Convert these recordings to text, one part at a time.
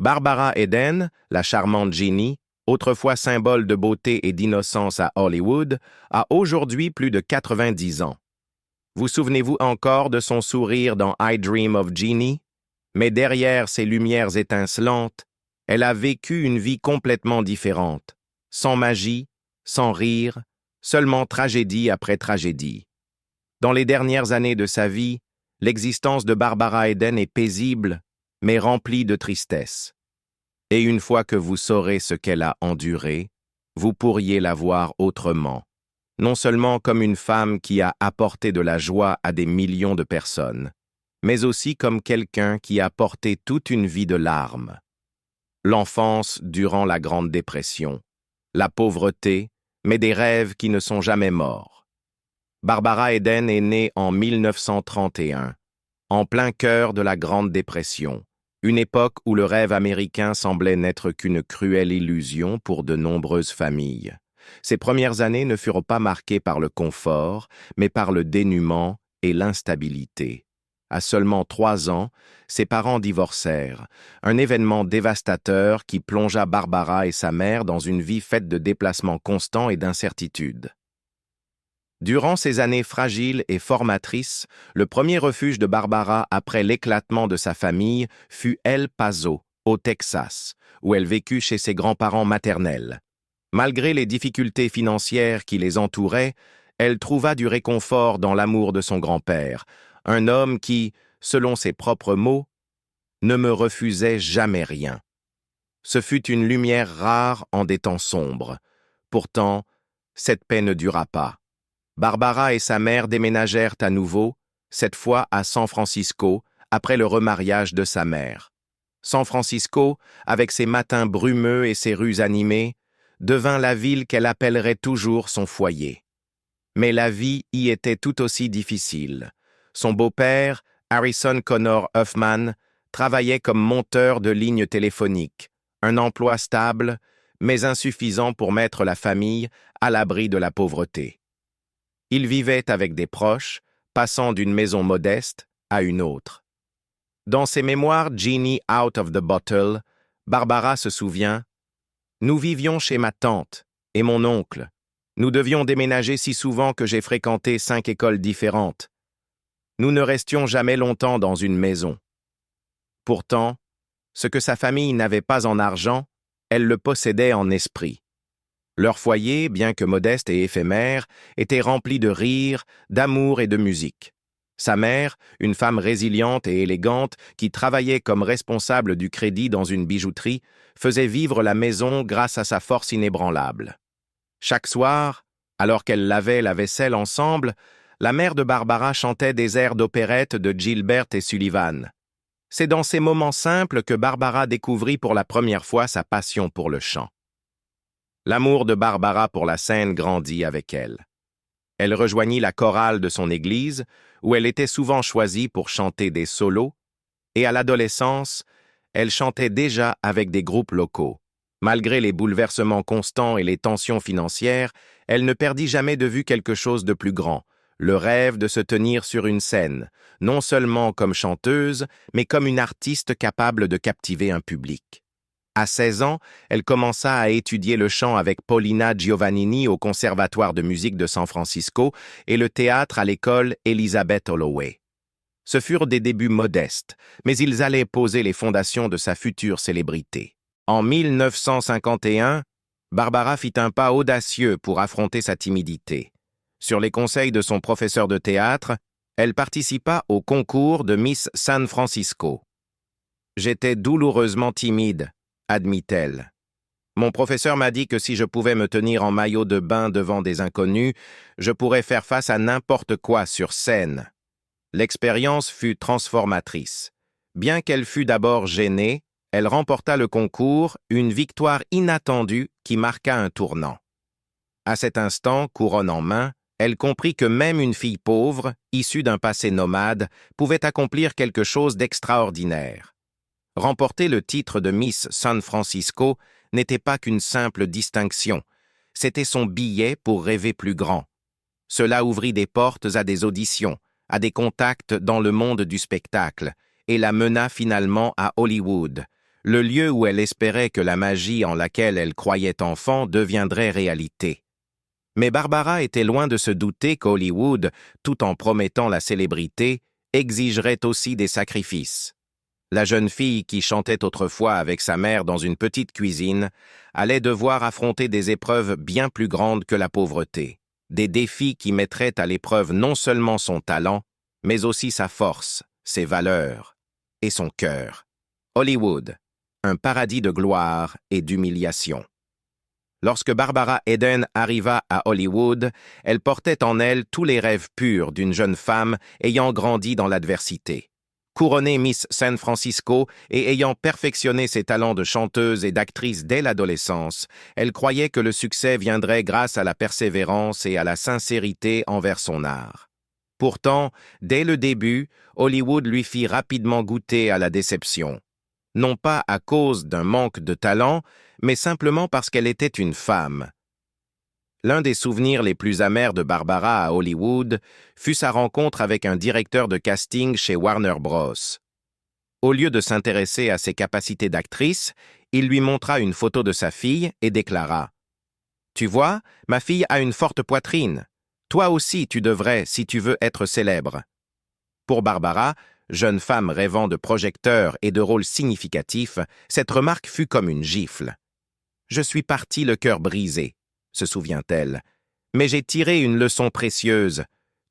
Barbara Eden, la charmante Ginny, autrefois symbole de beauté et d'innocence à Hollywood, a aujourd'hui plus de 90 ans. Vous souvenez-vous encore de son sourire dans I Dream of Jeannie? Mais derrière ces lumières étincelantes, elle a vécu une vie complètement différente, sans magie, sans rire, seulement tragédie après tragédie. Dans les dernières années de sa vie, l'existence de Barbara Eden est paisible, mais remplie de tristesse. Et une fois que vous saurez ce qu'elle a enduré, vous pourriez la voir autrement, non seulement comme une femme qui a apporté de la joie à des millions de personnes, mais aussi comme quelqu'un qui a porté toute une vie de larmes. L'enfance durant la Grande Dépression, la pauvreté, mais des rêves qui ne sont jamais morts. Barbara Eden est née en 1931, en plein cœur de la Grande Dépression, une époque où le rêve américain semblait n'être qu'une cruelle illusion pour de nombreuses familles. Ses premières années ne furent pas marquées par le confort, mais par le dénuement et l'instabilité. À seulement 3 ans, ses parents divorcèrent, un événement dévastateur qui plongea Barbara et sa mère dans une vie faite de déplacements constants et d'incertitudes. Durant ces années fragiles et formatrices, le premier refuge de Barbara après l'éclatement de sa famille fut El Paso, au Texas, où elle vécut chez ses grands-parents maternels. Malgré les difficultés financières qui les entouraient, elle trouva du réconfort dans l'amour de son grand-père, un homme qui, selon ses propres mots, ne me refusait jamais rien. Ce fut une lumière rare en des temps sombres. Pourtant, cette paix ne dura pas. Barbara et sa mère déménagèrent à nouveau, cette fois à San Francisco, après le remariage de sa mère. San Francisco, avec ses matins brumeux et ses rues animées, devint la ville qu'elle appellerait toujours son foyer. Mais la vie y était tout aussi difficile. Son beau-père, Harrison Connor Huffman, travaillait comme monteur de lignes téléphoniques, un emploi stable, mais insuffisant pour mettre la famille à l'abri de la pauvreté. Il vivait avec des proches, passant d'une maison modeste à une autre. Dans ses mémoires Genie Out of the Bottle, Barbara se souvient « Nous vivions chez ma tante et mon oncle. Nous devions déménager si souvent que j'ai fréquenté 5 écoles différentes. Nous ne restions jamais longtemps dans une maison. Pourtant, ce que sa famille n'avait pas en argent, elle le possédait en esprit. Leur foyer, bien que modeste et éphémère, était rempli de rires, d'amour et de musique. Sa mère, une femme résiliente et élégante qui travaillait comme responsable du crédit dans une bijouterie, faisait vivre la maison grâce à sa force inébranlable. Chaque soir, alors qu'elles lavaient la vaisselle ensemble, la mère de Barbara chantait des airs d'opérette de Gilbert et Sullivan. C'est dans ces moments simples que Barbara découvrit pour la première fois sa passion pour le chant. L'amour de Barbara pour la scène grandit avec elle. Elle rejoignit la chorale de son église, où elle était souvent choisie pour chanter des solos, et à l'adolescence, elle chantait déjà avec des groupes locaux. Malgré les bouleversements constants et les tensions financières, elle ne perdit jamais de vue quelque chose de plus grand, le rêve de se tenir sur une scène, non seulement comme chanteuse, mais comme une artiste capable de captiver un public. À 16 ans, elle commença à étudier le chant avec Paulina Giovannini au Conservatoire de musique de San Francisco et le théâtre à l'école Elizabeth Holloway. Ce furent des débuts modestes, mais ils allaient poser les fondations de sa future célébrité. En 1951, Barbara fit un pas audacieux pour affronter sa timidité. Sur les conseils de son professeur de théâtre, elle participa au concours de Miss San Francisco. « J'étais douloureusement timide, admit-elle. Mon professeur m'a dit que si je pouvais me tenir en maillot de bain devant des inconnus, je pourrais faire face à n'importe quoi sur scène. L'expérience fut transformatrice. Bien qu'elle fût d'abord gênée, elle remporta le concours, une victoire inattendue qui marqua un tournant. À cet instant, couronne en main, elle comprit que même une fille pauvre, issue d'un passé nomade, pouvait accomplir quelque chose d'extraordinaire. Remporter le titre de Miss San Francisco n'était pas qu'une simple distinction, c'était son billet pour rêver plus grand. Cela ouvrit des portes à des auditions, à des contacts dans le monde du spectacle, et la mena finalement à Hollywood, le lieu où elle espérait que la magie en laquelle elle croyait enfant deviendrait réalité. Mais Barbara était loin de se douter qu'Hollywood, tout en promettant la célébrité, exigerait aussi des sacrifices. La jeune fille qui chantait autrefois avec sa mère dans une petite cuisine allait devoir affronter des épreuves bien plus grandes que la pauvreté, des défis qui mettraient à l'épreuve non seulement son talent, mais aussi sa force, ses valeurs et son cœur. Hollywood, un paradis de gloire et d'humiliation. Lorsque Barbara Eden arriva à Hollywood, elle portait en elle tous les rêves purs d'une jeune femme ayant grandi dans l'adversité. Couronnée Miss San Francisco et ayant perfectionné ses talents de chanteuse et d'actrice dès l'adolescence, elle croyait que le succès viendrait grâce à la persévérance et à la sincérité envers son art. Pourtant, dès le début, Hollywood lui fit rapidement goûter à la déception. Non pas à cause d'un manque de talent, mais simplement parce qu'elle était une femme. L'un des souvenirs les plus amers de Barbara à Hollywood fut sa rencontre avec un directeur de casting chez Warner Bros. Au lieu de s'intéresser à ses capacités d'actrice, il lui montra une photo de sa fille et déclara « Tu vois, ma fille a une forte poitrine. Toi aussi, tu devrais, si tu veux être célèbre. » Pour Barbara, jeune femme rêvant de projecteurs et de rôles significatifs, cette remarque fut comme une gifle. « Je suis partie le cœur brisé », se souvient-elle, « mais j'ai tiré une leçon précieuse.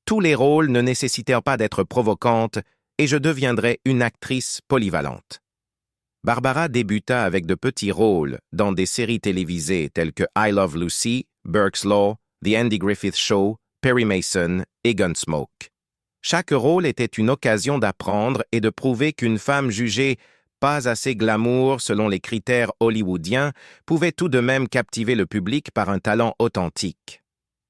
Tous les rôles ne nécessitaient pas d'être provocantes et je deviendrai une actrice polyvalente. » Barbara débuta avec de petits rôles dans des séries télévisées telles que I Love Lucy, Burke's Law, The Andy Griffith Show, Perry Mason et Gunsmoke. Chaque rôle était une occasion d'apprendre et de prouver qu'une femme jugée pas assez glamour selon les critères hollywoodiens pouvait tout de même captiver le public par un talent authentique.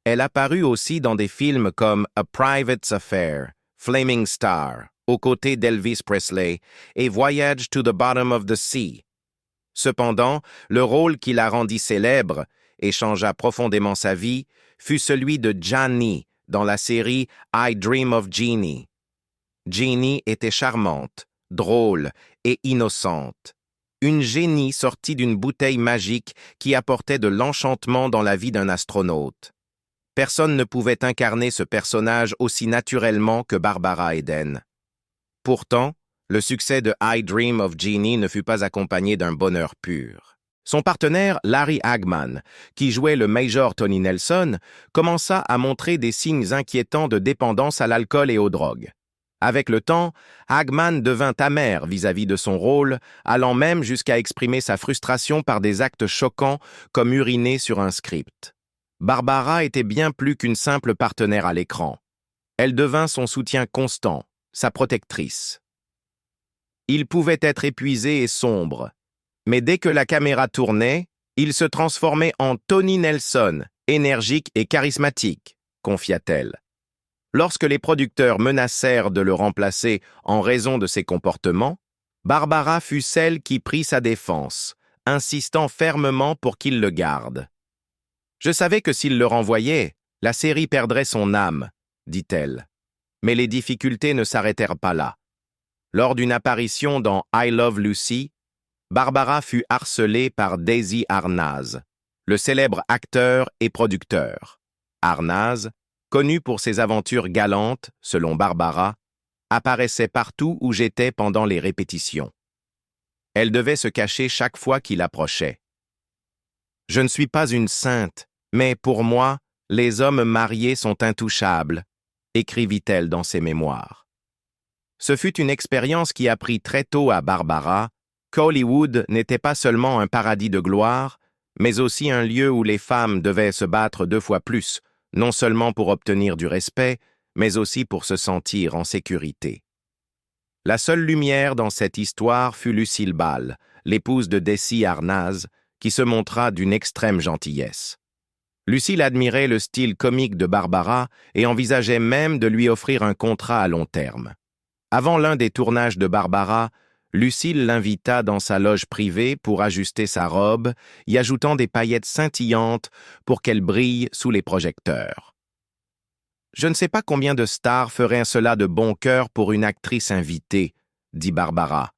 Elle apparut aussi dans des films comme A Private Affair, Flaming Star, aux côtés d'Elvis Presley, et Voyage to the Bottom of the Sea. Cependant, le rôle qui la rendit célèbre et changea profondément sa vie fut celui de Jeannie dans la série I Dream of Jeannie. Jeannie était charmante, drôle et innocente. Une génie sortie d'une bouteille magique qui apportait de l'enchantement dans la vie d'un astronaute. Personne ne pouvait incarner ce personnage aussi naturellement que Barbara Eden. Pourtant, le succès de I Dream of Jeannie ne fut pas accompagné d'un bonheur pur. Son partenaire, Larry Hagman, qui jouait le Major Tony Nelson, commença à montrer des signes inquiétants de dépendance à l'alcool et aux drogues. Avec le temps, Hagman devint amer vis-à-vis de son rôle, allant même jusqu'à exprimer sa frustration par des actes choquants comme uriner sur un script. Barbara était bien plus qu'une simple partenaire à l'écran. Elle devint son soutien constant, sa protectrice. Il pouvait être épuisé et sombre, mais dès que la caméra tournait, il se transformait en Tony Nelson, énergique et charismatique, confia-t-elle. Lorsque les producteurs menacèrent de le remplacer en raison de ses comportements, Barbara fut celle qui prit sa défense, insistant fermement pour qu'il le garde. « Je savais que s'il le renvoyait, la série perdrait son âme, » dit-elle. Mais les difficultés ne s'arrêtèrent pas là. Lors d'une apparition dans I Love Lucy, Barbara fut harcelée par Daisy Arnaz, le célèbre acteur et producteur. Arnaz, connu pour ses aventures galantes, selon Barbara, apparaissait partout où j'étais pendant les répétitions. Elle devait se cacher chaque fois qu'il approchait. « Je ne suis pas une sainte, mais pour moi, les hommes mariés sont intouchables », écrivit-elle dans ses mémoires. Ce fut une expérience qui apprit très tôt à Barbara qu'Hollywood n'était pas seulement un paradis de gloire, mais aussi un lieu où les femmes devaient se battre 2 fois plus, non seulement pour obtenir du respect, mais aussi pour se sentir en sécurité. La seule lumière dans cette histoire fut Lucille Ball, l'épouse de Desi Arnaz, qui se montra d'une extrême gentillesse. Lucille admirait le style comique de Barbara et envisageait même de lui offrir un contrat à long terme. Avant l'un des tournages de Barbara, Lucille l'invita dans sa loge privée pour ajuster sa robe, y ajoutant des paillettes scintillantes pour qu'elle brille sous les projecteurs. Je ne sais pas combien de stars feraient cela de bon cœur pour une actrice invitée, dit Barbara.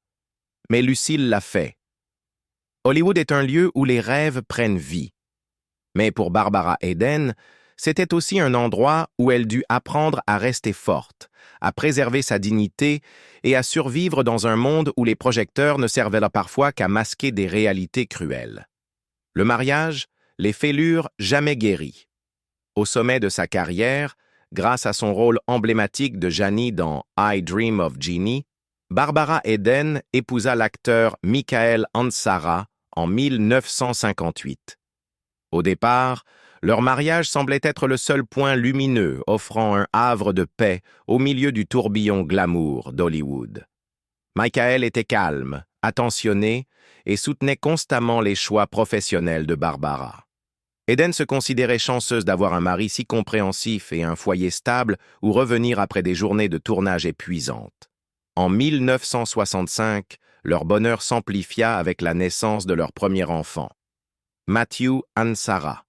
Mais Lucille l'a fait, Hollywood est un lieu où les rêves prennent vie. Mais pour Barbara Eden, c'était aussi un endroit où elle dut apprendre à rester forte, à préserver sa dignité et à survivre dans un monde où les projecteurs ne servaient là parfois qu'à masquer des réalités cruelles. Le mariage, les fêlures jamais guéries. Au sommet de sa carrière, grâce à son rôle emblématique de Janie dans I Dream of Jeannie, Barbara Eden épousa l'acteur Michael Ansara en 1958. Au départ, leur mariage semblait être le seul point lumineux offrant un havre de paix au milieu du tourbillon glamour d'Hollywood. Michael était calme, attentionné et soutenait constamment les choix professionnels de Barbara. Eden se considérait chanceuse d'avoir un mari si compréhensif et un foyer stable où revenir après des journées de tournage épuisantes. En 1965, leur bonheur s'amplifia avec la naissance de leur premier enfant, Matthew Ansara.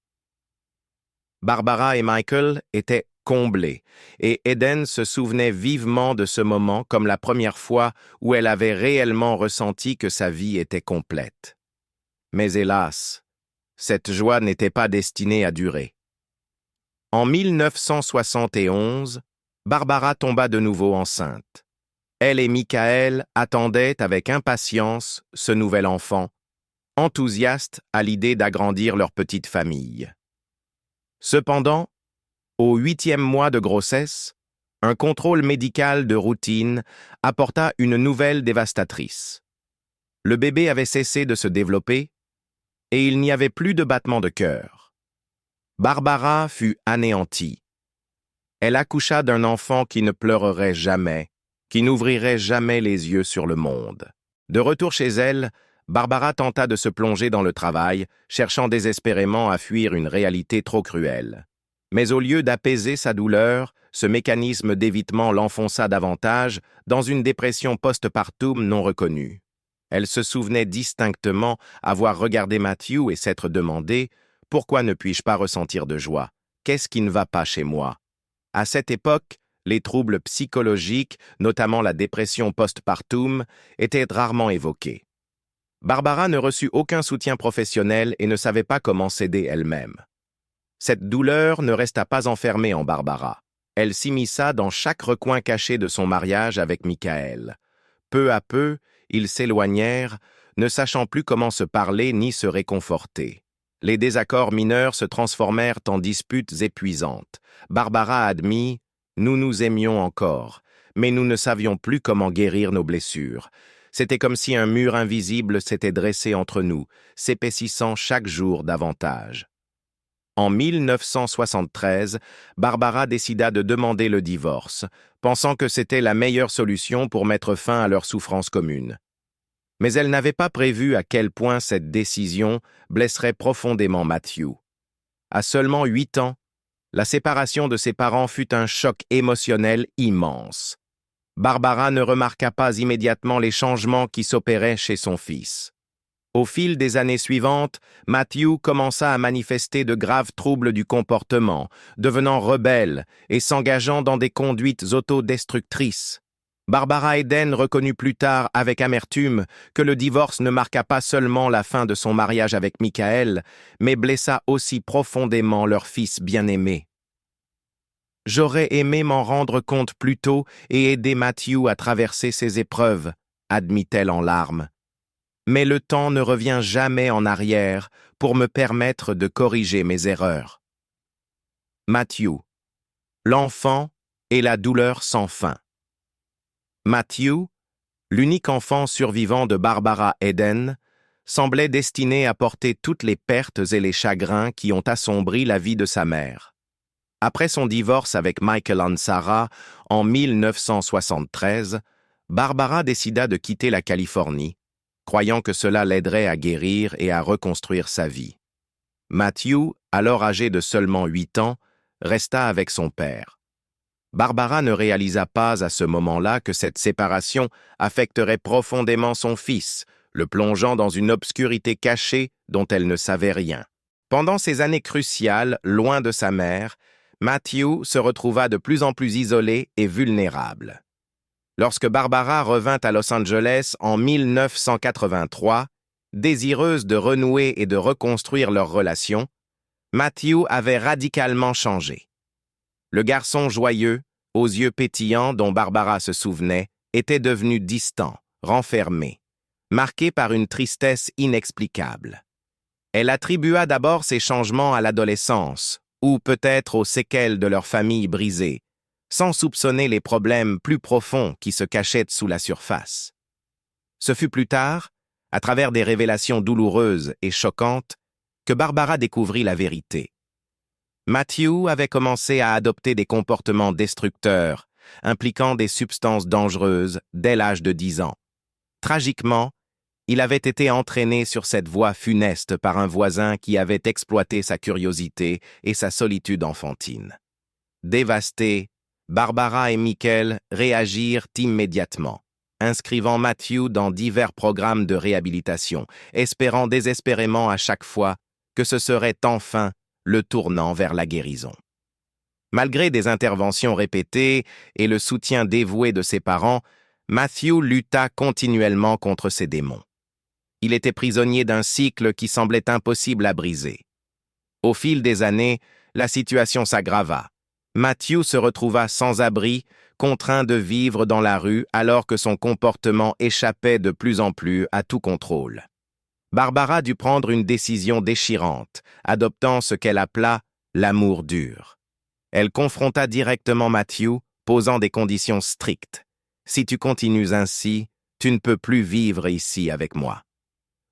Barbara et Michael étaient comblés, et Eden se souvenait vivement de ce moment comme la première fois où elle avait réellement ressenti que sa vie était complète. Mais hélas, cette joie n'était pas destinée à durer. En 1971, Barbara tomba de nouveau enceinte. Elle et Michael attendaient avec impatience ce nouvel enfant, enthousiastes à l'idée d'agrandir leur petite famille. Cependant, au 8e mois de grossesse, un contrôle médical de routine apporta une nouvelle dévastatrice. Le bébé avait cessé de se développer et il n'y avait plus de battement de cœur. Barbara fut anéantie. Elle accoucha d'un enfant qui ne pleurerait jamais, qui n'ouvrirait jamais les yeux sur le monde. De retour chez elle, Barbara tenta de se plonger dans le travail, cherchant désespérément à fuir une réalité trop cruelle. Mais au lieu d'apaiser sa douleur, ce mécanisme d'évitement l'enfonça davantage dans une dépression post-partum non reconnue. Elle se souvenait distinctement avoir regardé Matthew et s'être demandé « Pourquoi ne puis-je pas ressentir de joie? Qu'est-ce qui ne va pas chez moi ?» À cette époque, les troubles psychologiques, notamment la dépression post-partum, étaient rarement évoqués. Barbara ne reçut aucun soutien professionnel et ne savait pas comment s'aider elle-même. Cette douleur ne resta pas enfermée en Barbara. Elle s'immisça dans chaque recoin caché de son mariage avec Michael. Peu à peu, ils s'éloignèrent, ne sachant plus comment se parler ni se réconforter. Les désaccords mineurs se transformèrent en disputes épuisantes. Barbara admit « Nous nous aimions encore, mais nous ne savions plus comment guérir nos blessures. C'était comme si un mur invisible s'était dressé entre nous, s'épaississant chaque jour davantage. » En 1973, Barbara décida de demander le divorce, pensant que c'était la meilleure solution pour mettre fin à leur souffrance commune. Mais elle n'avait pas prévu à quel point cette décision blesserait profondément Matthew. À seulement 8 ans, la séparation de ses parents fut un choc émotionnel immense. Barbara ne remarqua pas immédiatement les changements qui s'opéraient chez son fils. Au fil des années suivantes, Matthew commença à manifester de graves troubles du comportement, devenant rebelle et s'engageant dans des conduites autodestructrices. Barbara Eden reconnut plus tard avec amertume que le divorce ne marqua pas seulement la fin de son mariage avec Michael, mais blessa aussi profondément leur fils bien-aimé. « J'aurais aimé m'en rendre compte plus tôt et aider Matthew à traverser ses épreuves, » admit-elle en larmes. Mais le temps ne revient jamais en arrière pour me permettre de corriger mes erreurs. Matthew, l'enfant et la douleur sans fin. Matthew, l'unique enfant survivant de Barbara Eden, semblait destiné à porter toutes les pertes et les chagrins qui ont assombri la vie de sa mère. Après son divorce avec Michael Ansara en 1973, Barbara décida de quitter la Californie, croyant que cela l'aiderait à guérir et à reconstruire sa vie. Matthew, alors âgé de seulement 8 ans, resta avec son père. Barbara ne réalisa pas à ce moment-là que cette séparation affecterait profondément son fils, le plongeant dans une obscurité cachée dont elle ne savait rien. Pendant ces années cruciales, loin de sa mère, Matthew se retrouva de plus en plus isolé et vulnérable. Lorsque Barbara revint à Los Angeles en 1983, Désireuse de renouer et de reconstruire leur relation, Matthew avait radicalement changé. Le garçon joyeux, aux yeux pétillants dont Barbara se souvenait, était devenu distant, renfermé, marqué par une tristesse inexplicable. Elle attribua d'abord ces changements à l'adolescence, ou peut-être aux séquelles de leur famille brisée, sans soupçonner les problèmes plus profonds qui se cachaient sous la surface. Ce fut plus tard, à travers des révélations douloureuses et choquantes, que Barbara découvrit la vérité. Matthew avait commencé à adopter des comportements destructeurs, impliquant des substances dangereuses dès l'âge de 10 ans. Tragiquement, il avait été entraîné sur cette voie funeste par un voisin qui avait exploité sa curiosité et sa solitude enfantine. Dévastés, Barbara et Michael réagirent immédiatement, inscrivant Matthew dans divers programmes de réhabilitation, espérant désespérément à chaque fois que ce serait enfin le tournant vers la guérison. Malgré des interventions répétées et le soutien dévoué de ses parents, Matthew lutta continuellement contre ses démons. Il était prisonnier d'un cycle qui semblait impossible à briser. Au fil des années, la situation s'aggrava. Matthew se retrouva sans abri, contraint de vivre dans la rue alors que son comportement échappait de plus en plus à tout contrôle. Barbara dut prendre une décision déchirante, adoptant ce qu'elle appela l'amour dur. Elle confronta directement Matthew, posant des conditions strictes. « Si tu continues ainsi, tu ne peux plus vivre ici avec moi. »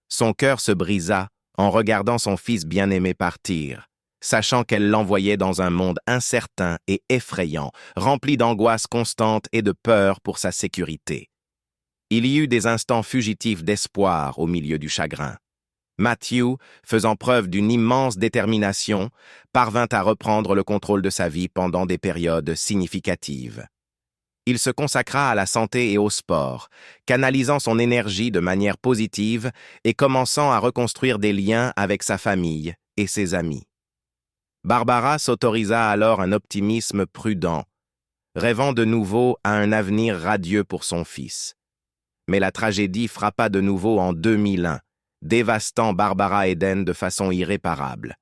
Son cœur se brisa en regardant son fils bien-aimé partir, sachant qu'elle l'envoyait dans un monde incertain et effrayant, rempli d'angoisse constante et de peur pour sa sécurité. Il y eut des instants fugitifs d'espoir au milieu du chagrin. Matthew, faisant preuve d'une immense détermination, parvint à reprendre le contrôle de sa vie pendant des périodes significatives. Il se consacra à la santé et au sport, canalisant son énergie de manière positive et commençant à reconstruire des liens avec sa famille et ses amis. Barbara s'autorisa alors un optimisme prudent, rêvant de nouveau à un avenir radieux pour son fils. Mais la tragédie frappa de nouveau en 2001, dévastant Barbara Eden de façon irréparable.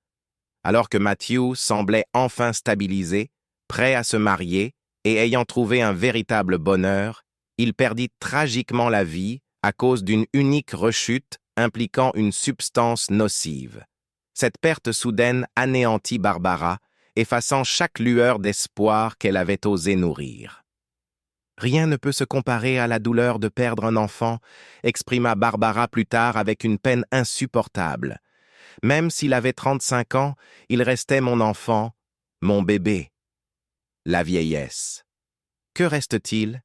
Alors que Matthew semblait enfin stabilisé, prêt à se marier, et ayant trouvé un véritable bonheur, il perdit tragiquement la vie à cause d'une unique rechute impliquant une substance nocive. Cette perte soudaine anéantit Barbara, effaçant chaque lueur d'espoir qu'elle avait osé nourrir. « Rien ne peut se comparer à la douleur de perdre un enfant », exprima Barbara plus tard avec une peine insupportable. « Même s'il avait 35 ans, il restait mon enfant, mon bébé. » La vieillesse. Que reste-t-il?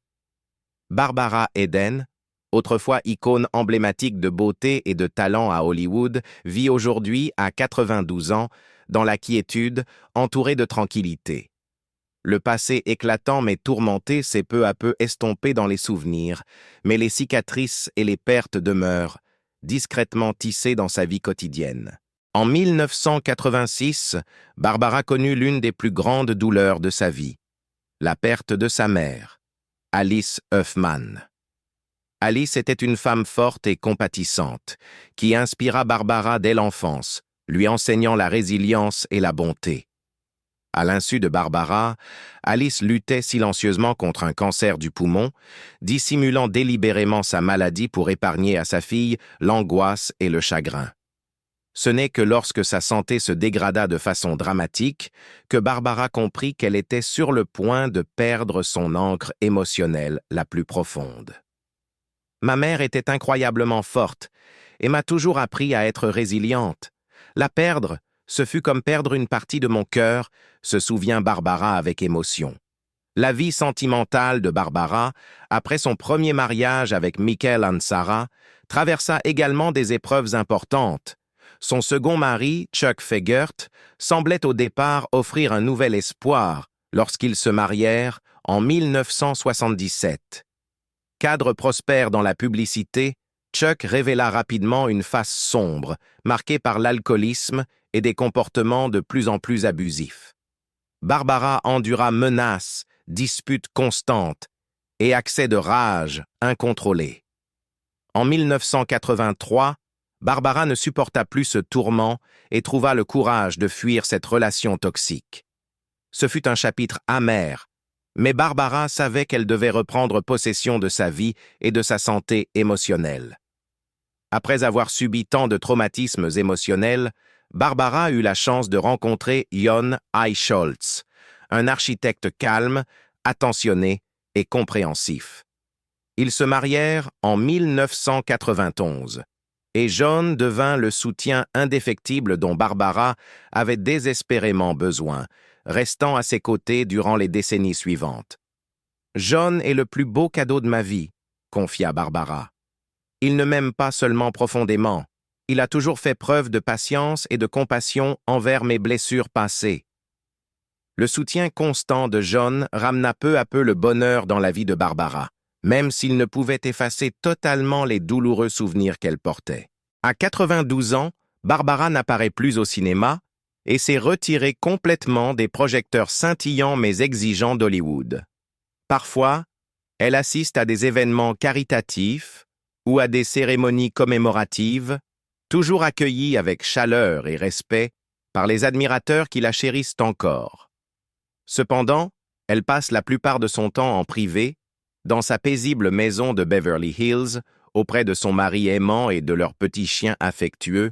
Barbara Eden, autrefois icône emblématique de beauté et de talent à Hollywood, vit aujourd'hui à 92 ans, dans la quiétude, entourée de tranquillité. Le passé éclatant mais tourmenté s'est peu à peu estompé dans les souvenirs, mais les cicatrices et les pertes demeurent, discrètement tissées dans sa vie quotidienne. En 1986, Barbara connut l'une des plus grandes douleurs de sa vie, la perte de sa mère, Alice Huffman. Alice était une femme forte et compatissante, qui inspira Barbara dès l'enfance, lui enseignant la résilience et la bonté. À l'insu de Barbara, Alice luttait silencieusement contre un cancer du poumon, dissimulant délibérément sa maladie pour épargner à sa fille l'angoisse et le chagrin. Ce n'est que lorsque sa santé se dégrada de façon dramatique que Barbara comprit qu'elle était sur le point de perdre son ancre émotionnelle la plus profonde. « Ma mère était incroyablement forte et m'a toujours appris à être résiliente. La perdre, ce fut comme perdre une partie de mon cœur », se souvient Barbara avec émotion. La vie sentimentale de Barbara, après son premier mariage avec Michael Ansara, traversa également des épreuves importantes. Son second mari, Chuck Fegert, semblait au départ offrir un nouvel espoir lorsqu'ils se marièrent en 1977. Cadre prospère dans la publicité, Chuck révéla rapidement une face sombre, marquée par l'alcoolisme et des comportements de plus en plus abusifs. Barbara endura menaces, disputes constantes et accès de rage incontrôlés. En 1983, Barbara ne supporta plus ce tourment et trouva le courage de fuir cette relation toxique. Ce fut un chapitre amer, mais Barbara savait qu'elle devait reprendre possession de sa vie et de sa santé émotionnelle. Après avoir subi tant de traumatismes émotionnels, Barbara eut la chance de rencontrer Jon Eichholz, un architecte calme, attentionné et compréhensif. Ils se marièrent en 1991, et Jon devint le soutien indéfectible dont Barbara avait désespérément besoin, restant à ses côtés durant les décennies suivantes. « Jon est le plus beau cadeau de ma vie », confia Barbara. « Il ne m'aime pas seulement profondément, il a toujours fait preuve de patience et de compassion envers mes blessures passées. » Le soutien constant de Jon ramena peu à peu le bonheur dans la vie de Barbara, même s'il ne pouvait effacer totalement les douloureux souvenirs qu'elle portait. À 92 ans, Barbara n'apparaît plus au cinéma et s'est retirée complètement des projecteurs scintillants mais exigeants d'Hollywood. Parfois, elle assiste à des événements caritatifs ou à des cérémonies commémoratives, toujours accueillies avec chaleur et respect par les admirateurs qui la chérissent encore. Cependant, elle passe la plupart de son temps en privé, dans sa paisible maison de Beverly Hills, auprès de son mari aimant et de leur petit chien affectueux,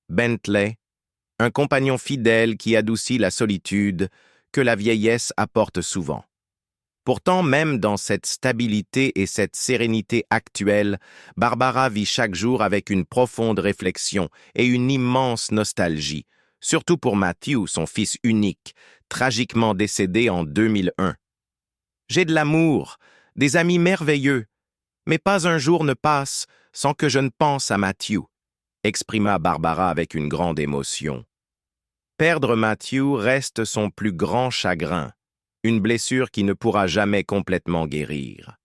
Bentley, un compagnon fidèle qui adoucit la solitude que la vieillesse apporte souvent. Pourtant, même dans cette stabilité et cette sérénité actuelle, Barbara vit chaque jour avec une profonde réflexion et une immense nostalgie, surtout pour Matthew, son fils unique, tragiquement décédé en 2001. « J'ai de l'amour, des amis merveilleux, mais pas un jour ne passe sans que je ne pense à Matthew », exprima Barbara avec une grande émotion. Perdre Matthew reste son plus grand chagrin, une blessure qui ne pourra jamais complètement guérir.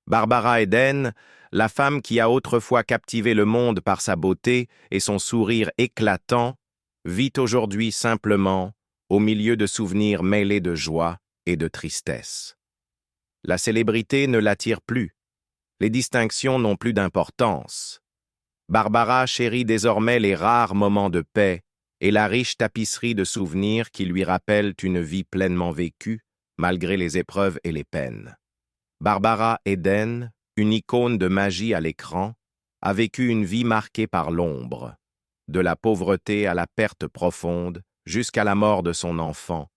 Barbara Eden, la femme qui a autrefois captivé le monde par sa beauté et son sourire éclatant, vit aujourd'hui simplement au milieu de souvenirs mêlés de joie et de tristesse. La célébrité ne l'attire plus. Les distinctions n'ont plus d'importance. Barbara chérit désormais les rares moments de paix et la riche tapisserie de souvenirs qui lui rappellent une vie pleinement vécue, malgré les épreuves et les peines. Barbara Eden, une icône de magie à l'écran, a vécu une vie marquée par l'ombre, de la pauvreté à la perte profonde, jusqu'à la mort de son enfant,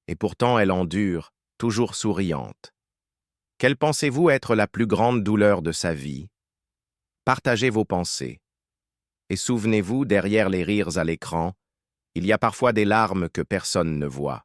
et pourtant elle endure, toujours souriante. Quelle pensez-vous être la plus grande douleur de sa vie? Partagez vos pensées. Et souvenez-vous, derrière les rires à l'écran, il y a parfois des larmes que personne ne voit.